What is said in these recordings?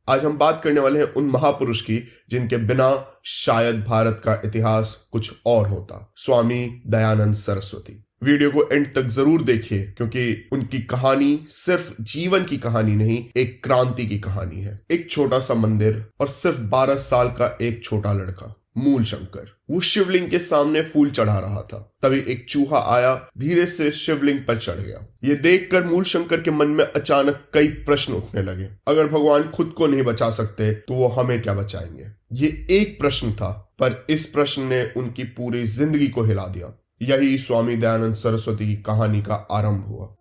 आज हम बात करने वाले हैं उन महापुरुष की जिनके बिना शायद भारत का इतिहास कुछ और होता। स्वामी दयानंद सरस्वती। वीडियो को एंड तक जरूर देखिए क्योंकि उनकी कहानी सिर्फ जीवन की कहानी नहीं, एक क्रांति की कहानी है। एक छोटा सा मंदिर और सिर्फ 12 साल का एक छोटा लड़का मूलशंकर, वो शिवलिंग के सामने फूल चढ़ा रहा था। तभी एक चूहा आया, धीरे से शिवलिंग पर चढ़ गया। ये देखकर मूलशंकर के मन में अचानक कई प्रश्न उठने लगे। अगर भगवान खुद को नहीं बचा सकते तो वो हमें क्या बचाएंगे? ये एक प्रश्न था, पर इस प्रश्न ने उनकी पूरी जिंदगी को हिला दिया। यही स्वामी दयानंद सरस्वती की कहानी का आरंभ हुआ।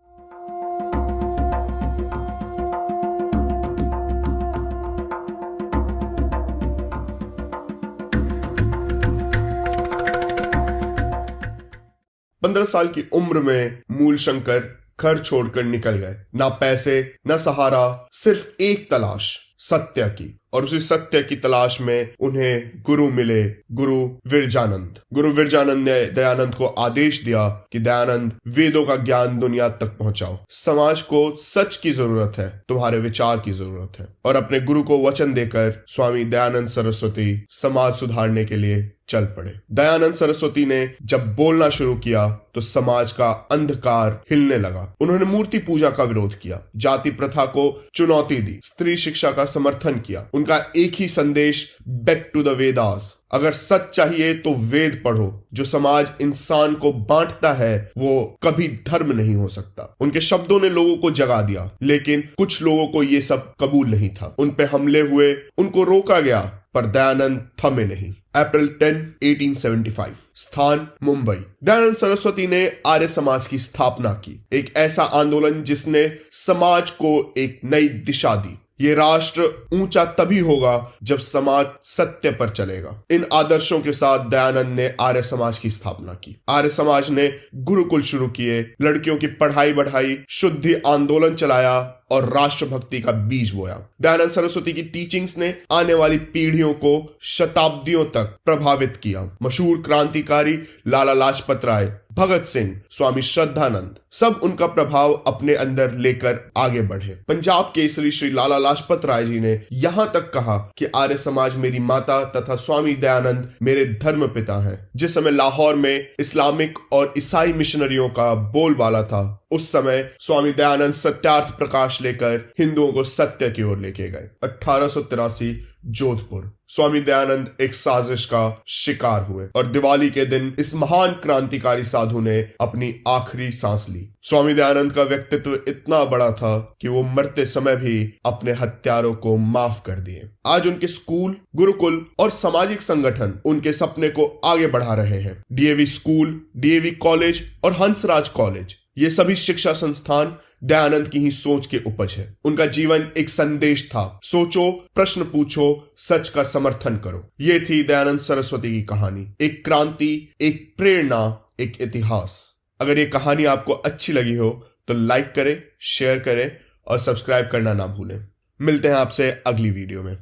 पंद्रह साल की उम्र में मूलशंकर घर छोड़कर निकल गए। ना पैसे, ना सहारा, सिर्फ एक तलाश सत्य की। और उसी सत्य की तलाश में उन्हें गुरु मिले, गुरु विरजानंद। गुरु विरजानंद ने दयानंद को आदेश दिया कि दयानंद, वेदों का ज्ञान दुनिया तक पहुंचाओ। समाज को सच की जरूरत है, तुम्हारे विचार की जरूरत है। और अपने गुरु को वचन देकर स्वामी दयानंद सरस्वती समाज सुधारने के लिए चल पड़े। दयानंद सरस्वती ने जब बोलना शुरू किया तो समाज का अंधकार हिलने लगा। उन्होंने मूर्ति पूजा का विरोध किया, जाति प्रथा को चुनौती दी, स्त्री शिक्षा का समर्थन किया। उनका एक ही संदेश, बैक टू द वेदास। अगर सच चाहिए तो वेद पढ़ो। जो समाज इंसान को बांटता है वो कभी धर्म नहीं हो सकता। उनके शब्दों ने लोगों को जगा दिया, लेकिन कुछ लोगों को ये सब कबूल नहीं था। उन पे हमले हुए, उनको रोका गया, पर दयानंद थमे नहीं। अप्रैल 10, 1875, स्थान मुंबई। दयानंद सरस्वती ने आर्य समाज की स्थापना की, एक ऐसा आंदोलन जिसने समाज को एक नई दिशा दी। ये राष्ट्र ऊंचा तभी होगा जब समाज सत्य पर चलेगा। इन आदर्शों के साथ दयानंद ने आर्य समाज की स्थापना की। आर्य समाज ने गुरुकुल शुरू किए, लड़कियों की पढ़ाई बढ़ाई, शुद्धि आंदोलन चलाया और राष्ट्रभक्ति का बीज बोया। दयानंद सरस्वती की टीचिंग्स ने आने वाली पीढ़ियों को शताब्दियों तक प्रभावित किया। मशहूर क्रांतिकारी लाला लाजपत राय, भगत सिंह, स्वामी श्रद्धानंद, सब उनका प्रभाव अपने अंदर लेकर आगे बढ़े। पंजाब केसरी श्री लाला लाजपत राय जी ने यहां तक कहा कि आर्य समाज मेरी माता तथा स्वामी दयानंद मेरे धर्म पिता हैं। जिस समय लाहौर में इस्लामिक और ईसाई मिशनरियों का बोलबाला था, उस समय स्वामी दयानंद सत्यार्थ प्रकाश लेकर हिंदुओं को सत्य की ओर लेके गए। 1883, जोधपुर। स्वामी दयानंद एक साजिश का शिकार हुए और दिवाली के दिन इस महान क्रांतिकारी साधु ने अपनी आखिरी सांस ली। स्वामी दयानंद का व्यक्तित्व इतना बड़ा था कि वो मरते समय भी अपने हत्यारों को माफ कर दिए। आज उनके स्कूल, गुरुकुल और सामाजिक संगठन उनके सपने को आगे बढ़ा रहे हैं। डीएवी स्कूल, डीएवी कॉलेज और हंसराज कॉलेज, ये सभी शिक्षा संस्थान दयानंद की ही सोच के उपज है। उनका जीवन एक संदेश था, सोचो, प्रश्न पूछो, सच का समर्थन करो। ये थी दयानंद सरस्वती की कहानी, एक क्रांति, एक प्रेरणा, एक इतिहास। अगर ये कहानी आपको अच्छी लगी हो तो लाइक करें, शेयर करें और सब्सक्राइब करना ना भूलें। मिलते हैं आपसे अगली वीडियो में।